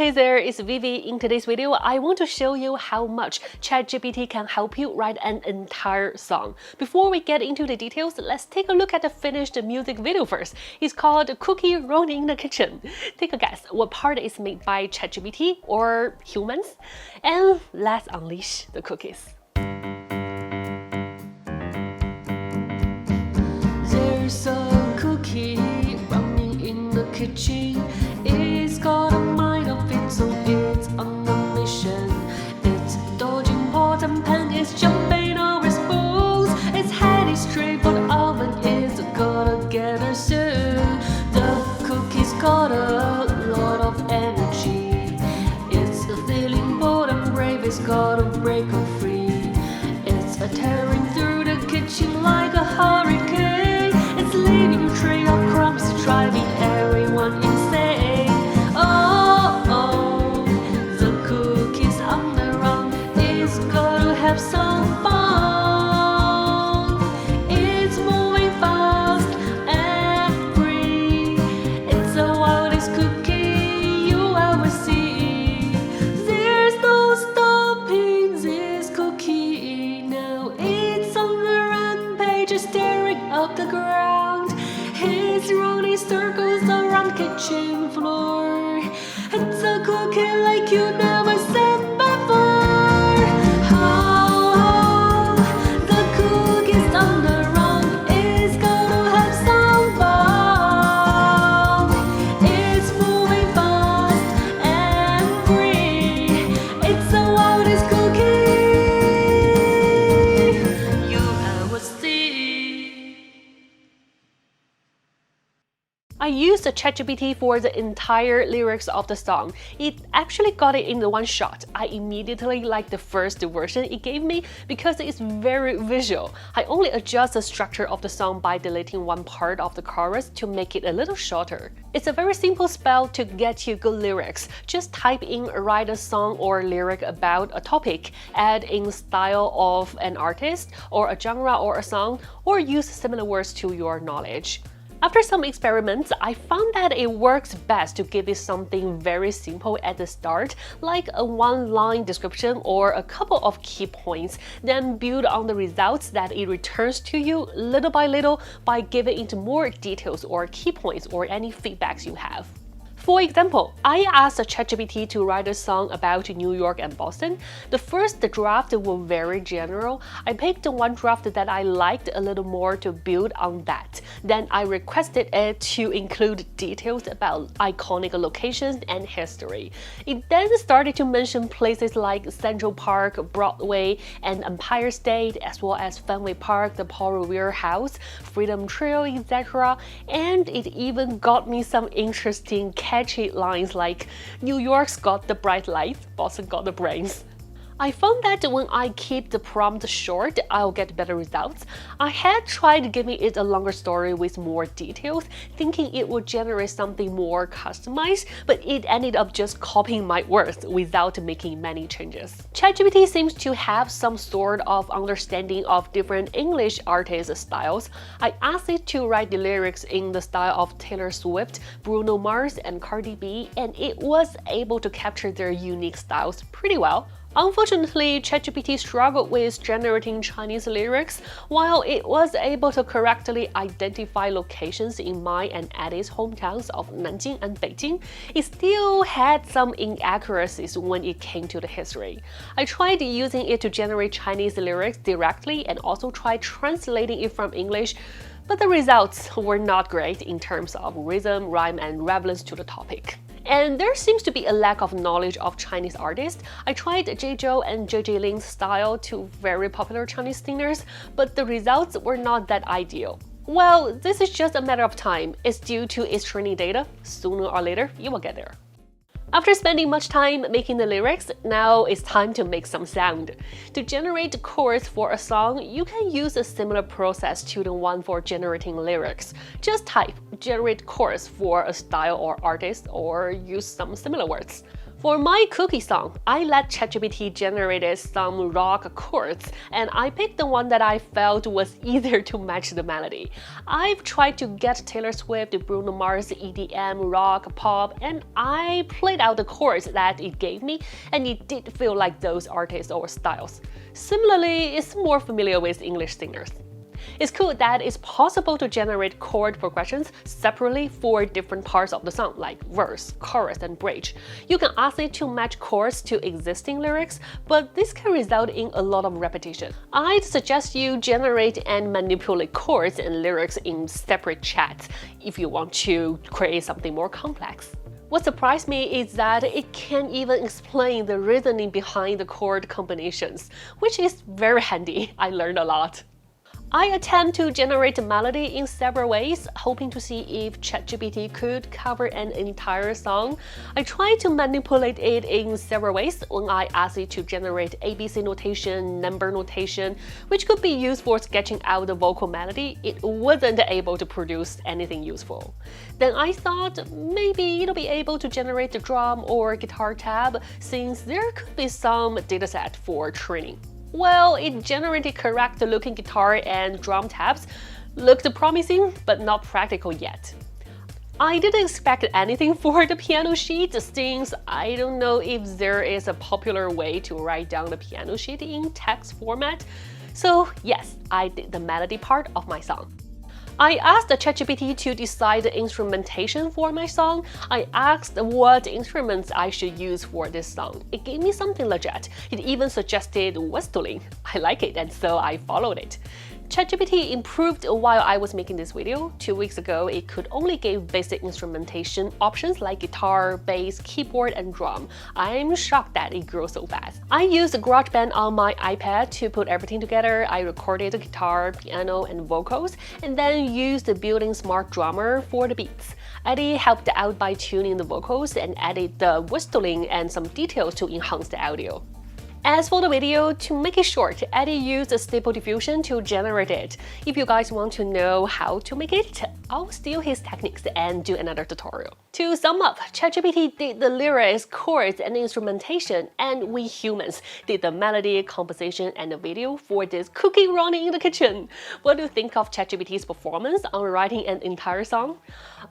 Hey there, it's Vivi. In today's video, I want to show you how much ChatGPT can help you write an entire song. Before we get into the details, let's take a look at the finished music video first. It's called Cookie Rolling in the Kitchen. Take a guess, what part is made by ChatGPT or humans? And let's unleash the cookies. There's a cookie running in the kitchen. It's got a mind of its own, it's on a mission. It's dodging pots and pans, it's jumping over spoons. Its head is straight, but oven is gonna get her soon. The cookie's got a lot of energy. It's feeling bold and brave, it's gotta break her free. It's tearing through the kitchen like a hurricane. It's leaving a trail of crumbs, driving everyone insane. Have some fun. It's moving fast and free. It's the wildest cookie you ever see. There's no stopping this cookie now. It's on the rampage, staring up the ground. It's running circles around kitchen floor. It's a cookie like you never seen before. I used ChatGPT for the entire lyrics of the song. It actually got it in the one shot. I immediately liked the first version it gave me because it's very visual. I only adjust the structure of the song by deleting one part of the chorus to make it a little shorter. It's a very simple spell to get you good lyrics. Just type in write a song or lyric about a topic, add in style of an artist or a genre or a song, or use similar words to your knowledge. After some experiments, I found that it works best to give it something very simple at the start, like a one-line description or a couple of key points, then build on the results that it returns to you little by little by giving it more details or key points or any feedbacks you have. For example, I asked ChatGPT to write a song about New York and Boston. The first draft was very general. I picked one draft that I liked a little more to build on that. Then I requested it to include details about iconic locations and history. It then started to mention places like Central Park, Broadway, and Empire State, as well as Fenway Park, the Paul Revere House, Freedom Trail, etc. And it even got me some interesting catchy lines like New York's got the bright lights, Boston got the brains. I found that when I keep the prompt short, I'll get better results. I had tried giving it a longer story with more details, thinking it would generate something more customized, but it ended up just copying my words without making many changes. ChatGPT seems to have some sort of understanding of different English artists' styles. I asked it to write the lyrics in the style of Taylor Swift, Bruno Mars, and Cardi B, and it was able to capture their unique styles pretty well. Unfortunately, ChatGPT struggled with generating Chinese lyrics. While it was able to correctly identify locations in my and Eddie's hometowns of Nanjing and Beijing, it still had some inaccuracies when it came to the history. I tried using it to generate Chinese lyrics directly and also tried translating it from English, but the results were not great in terms of rhythm, rhyme, and relevance to the topic. And there seems to be a lack of knowledge of Chinese artists. I tried J.Jo and J.J. Lin's style to very popular Chinese singers, but the results were not that ideal. Well, this is just a matter of time. It's due to its training data. Sooner or later, you will get there. After spending much time making the lyrics, now it's time to make some sound. To generate the chorus for a song, you can use a similar process to the one for generating lyrics. Just type generate chords for a style or artist or use some similar words. For my cookie song, I let ChatGPT generate some rock chords, and I picked the one that I felt was easier to match the melody. I've tried to get Taylor Swift, Bruno Mars, EDM, rock, pop, and I played out the chords that it gave me, and it did feel like those artists or styles. Similarly, it's more familiar with English singers. It's cool that it's possible to generate chord progressions separately for different parts of the song, like verse, chorus, and bridge. You can ask it to match chords to existing lyrics, but this can result in a lot of repetition. I'd suggest you generate and manipulate chords and lyrics in separate chats if you want to create something more complex. What surprised me is that it can even explain the reasoning behind the chord combinations, which is very handy. I learned a lot. I attempt to generate a melody in several ways, hoping to see if ChatGPT could cover an entire song. I try to manipulate it in several ways when I ask it to generate ABC notation, number notation, which could be used for sketching out the vocal melody. It wasn't able to produce anything useful. Then I thought maybe it'll be able to generate the drum or guitar tab, since there could be some dataset for training. Well, it generated correct-looking guitar and drum tabs. Looked promising, but not practical yet. I didn't expect anything for the piano sheet, since I don't know if there is a popular way to write down the piano sheet in text format. So yes, I did the melody part of my song. I asked the ChatGPT to decide the instrumentation for my song. I asked what instruments I should use for this song. It gave me something legit. It even suggested whistling. I like it, and so I followed it. ChatGPT improved while I was making this video. 2 weeks ago, it could only give basic instrumentation options like guitar, bass, keyboard, and drum. I'm shocked that it grew so fast. I used GarageBand on my iPad to put everything together. I recorded the guitar, piano, and vocals, and then used the built-in smart drummer for the beats. Eddie helped out by tuning the vocals and added the whistling and some details to enhance the audio. As for the video, to make it short, Eddie used Stable Diffusion to generate it. If you guys want to know how to make it, I'll steal his techniques and do another tutorial. To sum up, ChatGPT did the lyrics, chords, and instrumentation, and we humans did the melody, composition, and the video for this cookie running in the kitchen. What do you think of ChatGPT's performance on writing an entire song?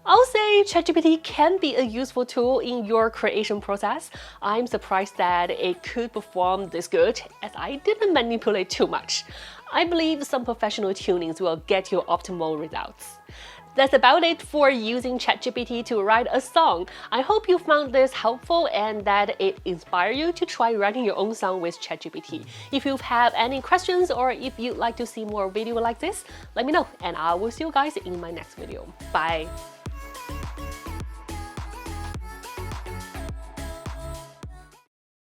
I'll say ChatGPT can be a useful tool in your creation process. I'm surprised that it could perform this good, as I didn't manipulate too much. I believe some professional tunings will get you optimal results. That's about it for using ChatGPT to write a song. I hope you found this helpful and that it inspired you to try writing your own song with ChatGPT. If you have any questions or if you'd like to see more video like this, let me know, and I will see you guys in my next video. Bye!